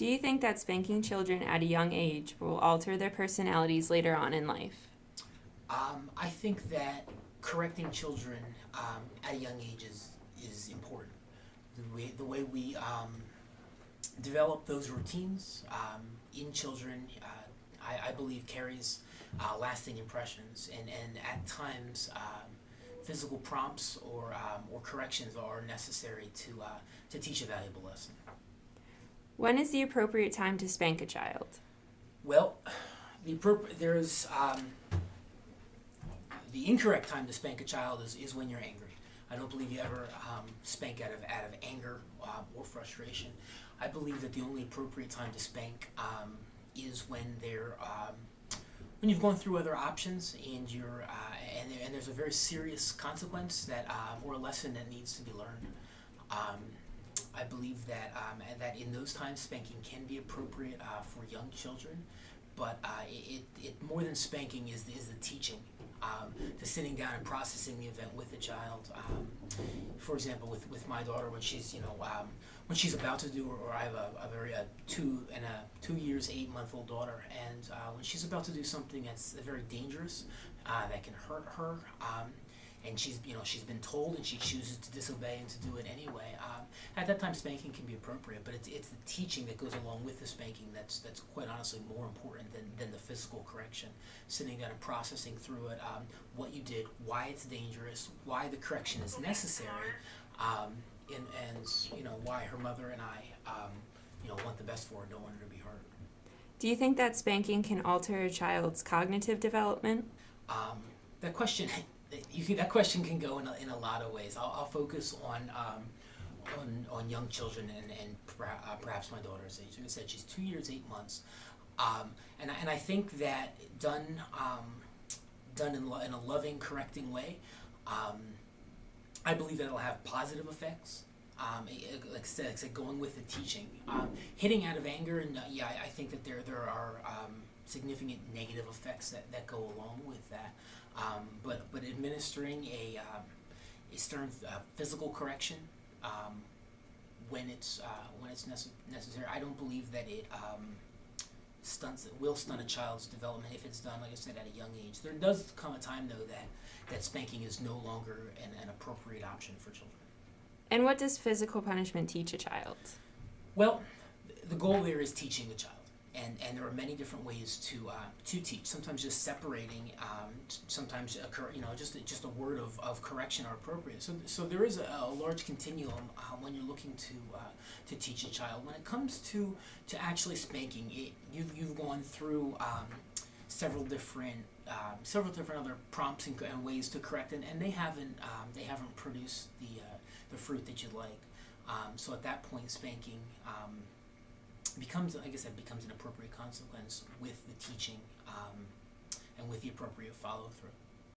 Do you think that spanking children at a young age will alter their personalities later on in life? I think that correcting children at a young age is important. The way we develop those routines in children, I believe, carries lasting impressions, and at times physical prompts or corrections are necessary to teach a valuable lesson. When is the appropriate time to spank a child? Well, there's the incorrect time to spank a child is when you're angry. I don't believe you ever spank out of anger or frustration. I believe that the only appropriate time to spank is when you've gone through other options and and there's a very serious consequence or a lesson that needs to be learned. Um, I believe that in those times spanking can be appropriate for young children, but it more than spanking is the teaching, the sitting down and processing the event with the child. For example, with my daughter, when she's about to do, or I have a 2 years 8 month old daughter, and when she's about to do something that's very dangerous, that can hurt her. And she's been told and she chooses to disobey and to do it anyway. At that time, spanking can be appropriate, but it's the teaching that goes along with the spanking that's quite honestly more important than the physical correction. Sitting down and processing through it, what you did, why it's dangerous, why the correction is necessary, and why her mother and I want the best for her, don't want her to be hurt. Do you think that spanking can alter a child's cognitive development? That question that question can go in a lot of ways. I'll focus on young children and perhaps my daughter's age. Like I said, she's 2 years 8 months, and I think that done in a loving, correcting way, I believe that it'll have positive effects. Like I said, going with the teaching, hitting out of anger, and I think that there are significant negative effects that go along with that. But administering a stern physical correction when it's necessary, I don't believe that it will stun a child's development if it's done, like I said, at a young age. There does come a time though that spanking is no longer an appropriate option for children. And what does physical punishment teach a child? Well, the goal there is teaching the child, and there are many different ways to teach. Sometimes just separating, sometimes just a word of correction are appropriate. So there is a large continuum when you're looking to teach a child. When it comes to actually spanking, you've gone through several different other prompts and ways to correct, and they haven't produced the fruit that you'd like. So at that point, spanking becomes, like I said, becomes an appropriate consequence with the teaching and with the appropriate follow through.